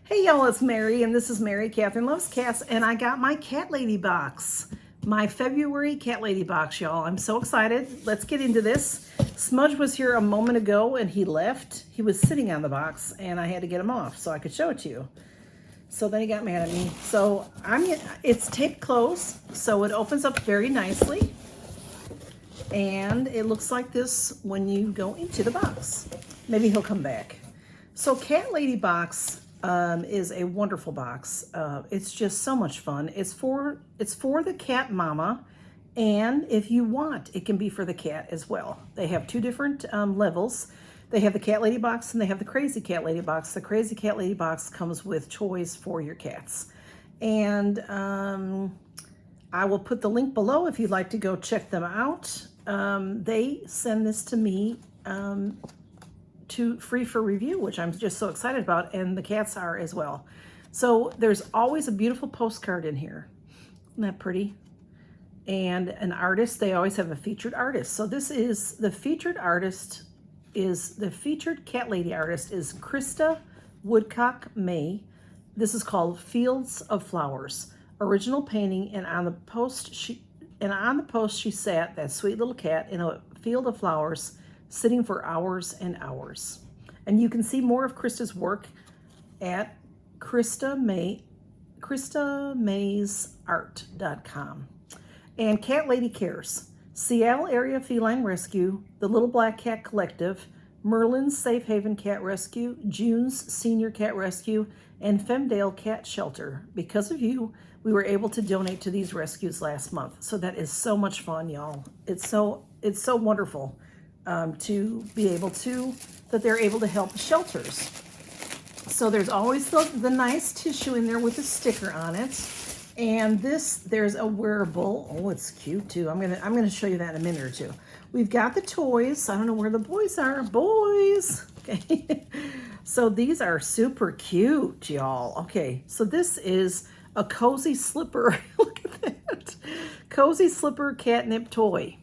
Hey y'all, it's Mary, and this is Mary Catherine Loves Cats, and I got my Cat Lady box. My February Cat Lady box, y'all. I'm so excited. Let's get into this. Smudge was here a moment ago, and he left. He was sitting on the box, and I had to get him off so I could show it to you. So then he got mad at me. So it's taped closed, so it opens up very nicely. And it looks like this when you go into the box. Maybe he'll come back. So Cat Lady box is a wonderful box. It's just so much fun. It's for the cat mama, and if you want, it can be for the cat as well. They have two different levels. They have the Cat Lady box and they have the Crazy Cat Lady box. The Crazy Cat Lady box comes with toys for your cats. And I will put the link below if you'd like to go check them out. They send this to me free for review, which I'm just so excited about, and the cats are as well. So there's always a beautiful postcard in here. Isn't that pretty? And an artist, they always have a featured artist. So this is the featured artist, the featured Cat Lady artist is Krista Woodcock May. This is called Fields of Flowers. Original painting, and on the post she sat, that sweet little cat, in a field of flowers, sitting for hours and hours. And you can see more of Krista's work at KristaMaysArt.com. And Cat Lady Cares, Seattle Area Feline Rescue, the Little Black Cat Collective, Merlin's Safe Haven Cat Rescue, June's Senior Cat Rescue, and Femdale Cat Shelter. Because of you, we were able to donate to these rescues last month. So that is so much fun, y'all. It's so wonderful. To be able to, that they're able to help the shelters. So there's always the nice tissue in there with a sticker on it. And there's a wearable. Oh, it's cute too. I'm gonna show you that in a minute or two. We've got the toys. I don't know where the boys are. Boys. Okay. So these are super cute, y'all. Okay. So this is a cozy slipper. Look at that. Cozy slipper catnip toy.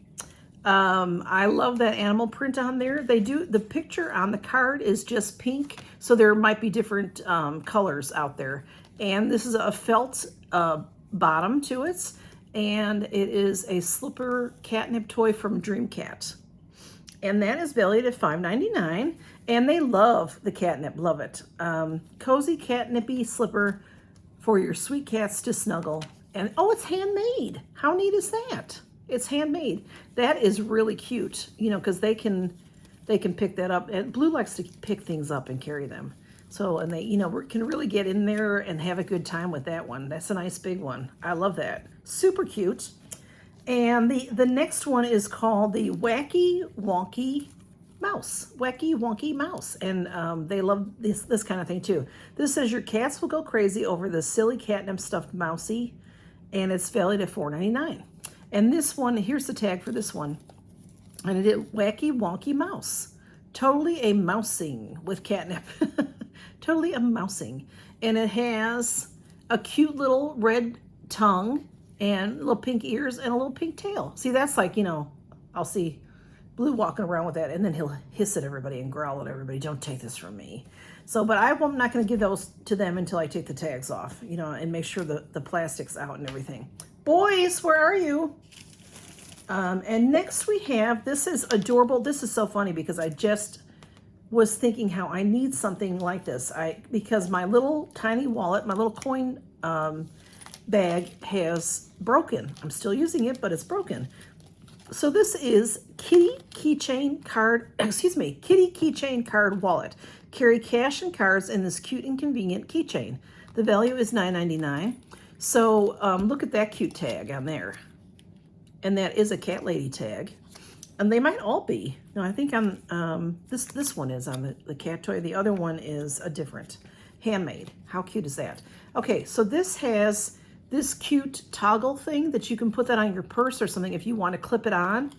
I love that animal print on there. The picture on the card is just pink, so there might be different colors out there. And this is a felt bottom to it, and it is a slipper catnip toy from Dreamcat. And that is valued at $5.99, and they love the catnip, love it. Cozy catnippy slipper for your sweet cats to snuggle. And oh, it's handmade. How neat is that? It's handmade. That is really cute, you know, because they can pick that up. And Blue likes to pick things up and carry them. So, and they, you know, can really get in there and have a good time with that one. That's a nice big one. I love that. Super cute. And the next one is called the Wacky Wonky Mouse. Wacky Wonky Mouse. And they love this kind of thing too. This says your cats will go crazy over the silly catnip stuffed mousey, and it's valued at $4.99. And this one, here's the tag for this one. And it is Wacky Wonky Mouse. Totally a mousing with catnip. Totally a mousing. And it has a cute little red tongue and little pink ears and a little pink tail. See, that's like, you know, I'll see Blue walking around with that, and then he'll hiss at everybody and growl at everybody. Don't take this from me. So, but I'm not going to give those to them until I take the tags off, you know, and make sure the plastic's out and everything. Boys, where are you? And next we have, this is adorable. This is so funny because I just was thinking how I need something like this. Because my little tiny wallet, my little coin bag has broken. I'm still using it, but it's broken. So this is Kitty Keychain Card Wallet. Carry cash and cards in this cute and convenient keychain. The value is $9.99. So look at that cute tag on there. And that is a Cat Lady tag. And they might all be. No, I think on this one is on the cat toy. The other one is a different. Handmade. How cute is that? Okay, so this has this cute toggle thing that you can put that on your purse or something if you want to clip it on.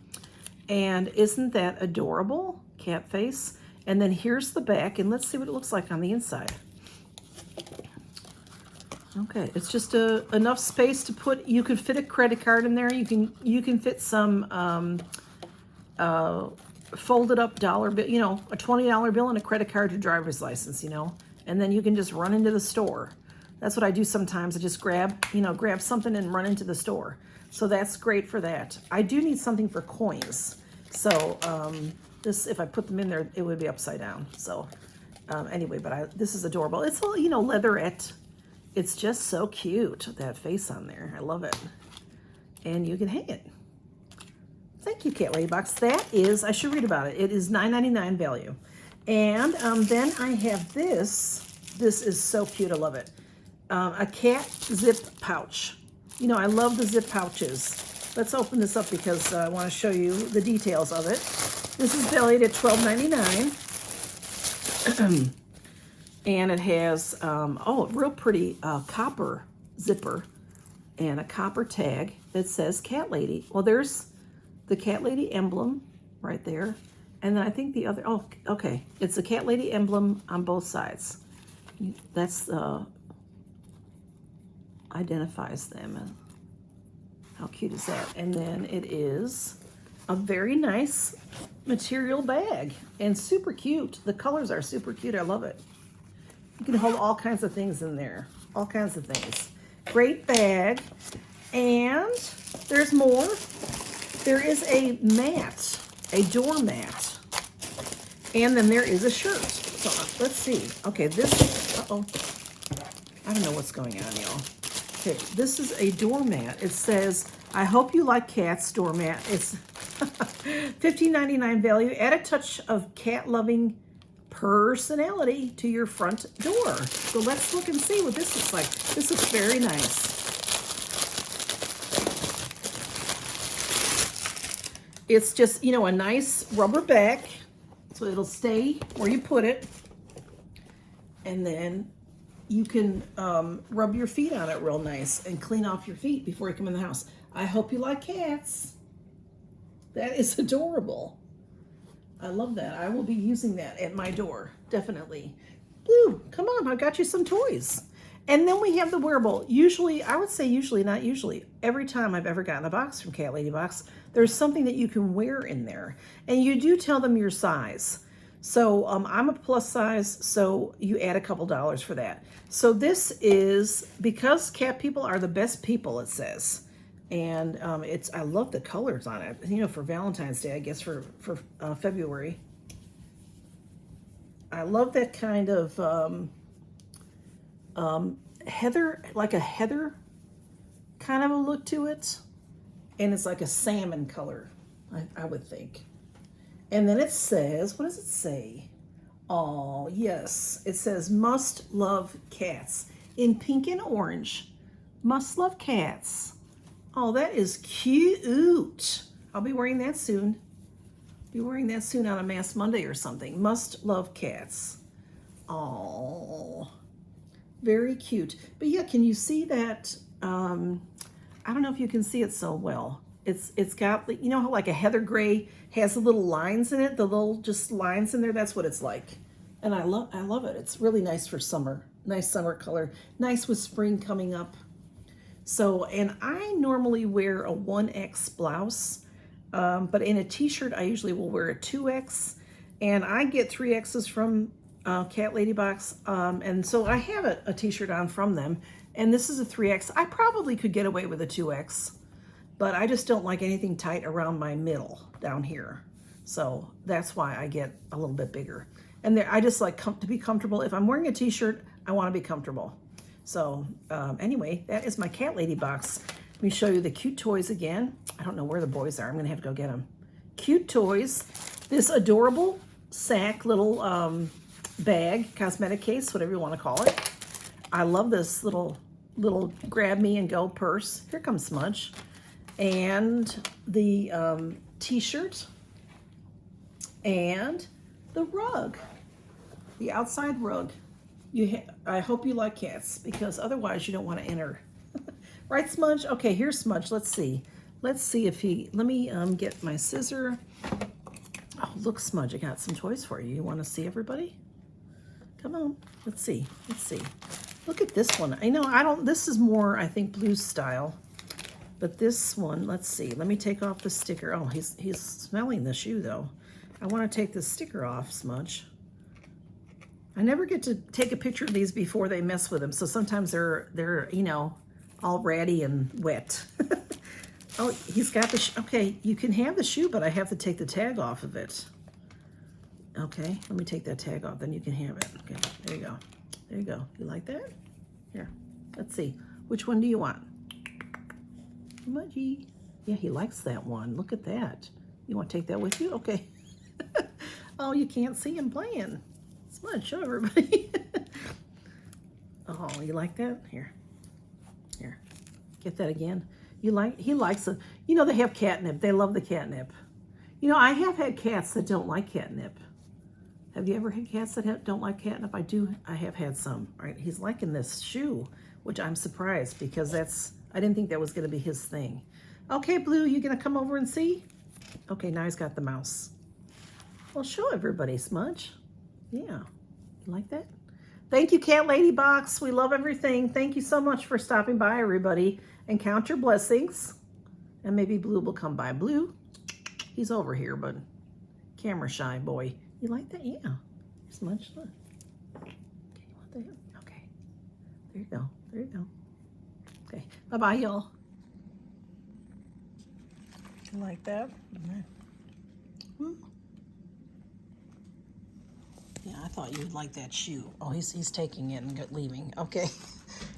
And isn't that adorable? Cat face. And then here's the back, and let's see what it looks like on the inside. Okay, it's just enough space to put. You can fit a credit card in there. You can fit some folded up dollar bill, you know, a $20 bill and a credit card, your driver's license, you know, and then you can just run into the store. That's what I do sometimes. I just grab something and run into the store. So that's great for that. I do need something for coins. So this, if I put them in there, it would be upside down. So anyway, but this is adorable. It's all, leatherette. It's just so cute, that face on there. I love it. And you can hang it. Thank you, CatLady Box. That is, I should read about it. It is $9.99 value. And then I have this. This is so cute. I love it. A cat zip pouch. I love the zip pouches. Let's open this up because I want to show you the details of it. This is valued at $12.99. And it has, a real pretty copper zipper and a copper tag that says Cat Lady. Well, there's the Cat Lady emblem right there. And then I think the other, okay. It's a Cat Lady emblem on both sides. That's, identifies them. How cute is that? And then it is a very nice material bag and super cute. The colors are super cute. I love it. You can hold all kinds of things in there. All kinds of things. Great bag. And there's more. There is a mat, a doormat. And then there is a shirt. So let's see. Okay, this, I don't know what's going on, y'all. Okay, this is a doormat. It says, I hope you like cats, doormat. It's $15.99 value. Add a touch of cat-loving personality to your front door. So let's look and see what this looks like. This looks very nice. It's just, a nice rubber back. So it'll stay where you put it. And then you can rub your feet on it real nice and clean off your feet before you come in the house. I hope you like cats. That is adorable. I love that. I will be using that at my door, definitely. Blue, come on, I got you some toys. And then we have the wearable. Usually, I would say usually, not usually, every time I've ever gotten a box from CatLady Box, there's something that you can wear in there. And you do tell them your size. So I'm a plus size, so you add a couple dollars for that. So this is, because cat people are the best people, it says. And I love the colors on it. For Valentine's Day, I guess for February. I love that kind of heather, like a heather kind of a look to it. And it's like a salmon color, I would think. And then it says, what does it say? Oh, yes. It says, must love cats in pink and orange. Must love cats. Oh, that is cute. I'll be wearing that soon. Be wearing that soon on a Mass Monday or something. Must love cats. Oh, very cute. But yeah, can you see that? I don't know if you can see it so well. It's got, how like a heather gray has the little lines in it, the little just lines in there. That's what it's like. And I love it. It's really nice for summer. Nice summer color. Nice with spring coming up. So, and I normally wear a 1X blouse, but in a t-shirt, I usually will wear a 2X, and I get 3Xs from CatLady Box, and so I have a t-shirt on from them, and this is a 3X. I probably could get away with a 2X, but I just don't like anything tight around my middle down here. So that's why I get a little bit bigger. And I just like to be comfortable. If I'm wearing a t-shirt, I want to be comfortable. So anyway, that is my CatLady Box. Let me show you the cute toys again. I don't know where the boys are. I'm going to have to go get them. Cute toys. This adorable sack little bag, cosmetic case, whatever you want to call it. I love this little grab me and go purse. Here comes Smudge. And the t-shirt. And the rug. The outside rug. I hope you like cats, because otherwise you don't want to enter. Right, Smudge? Okay, here's Smudge. Let's see. Let's see if let me get my scissor. Oh, look, Smudge, I got some toys for you. You want to see everybody? Come on. Let's see. Let's see. Look at this one. This is more, I think, blue style. But this one, let's see. Let me take off the sticker. Oh, he's smelling the shoe, though. I want to take the sticker off, Smudge. I never get to take a picture of these before they mess with them, so sometimes they're you know, all ratty and wet. Oh, he's got the okay, you can have the shoe, but I have to take the tag off of it. Okay, let me take that tag off, then you can have it. Okay, there you go. There you go. You like that? Here, let's see. Which one do you want? Smudgy. Yeah, he likes that one. Look at that. You want to take that with you? Okay. Oh, you can't see him playing. Smudge, show everybody. Oh, you like that? Here. Here. Get that again. He likes it. You know, they have catnip. They love the catnip. You know, I have had cats that don't like catnip. Have you ever had cats that don't like catnip? I have had some. All right, he's liking this shoe, which I'm surprised because I didn't think that was going to be his thing. Okay, Blue, you going to come over and see? Okay, now he's got the mouse. Well, show everybody, Smudge. Yeah, you like that? Thank you, Cat Lady Box. We love everything. Thank you so much for stopping by, everybody. And count your blessings. And maybe Blue will come by. Blue, he's over here, but camera shy boy. You like that? Yeah. Smudge, look. Okay, you want that? Okay. There you go. There you go. Okay. Bye-bye, y'all. You like that? Mm-hmm. Yeah, I thought you would like that shoe. Oh, he's taking it and leaving. Okay.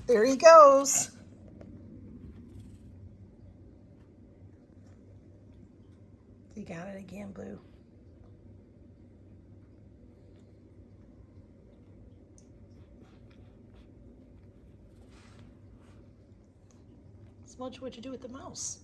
There he goes. You got it again, Blue. Smudge, what'd you do with the mouse?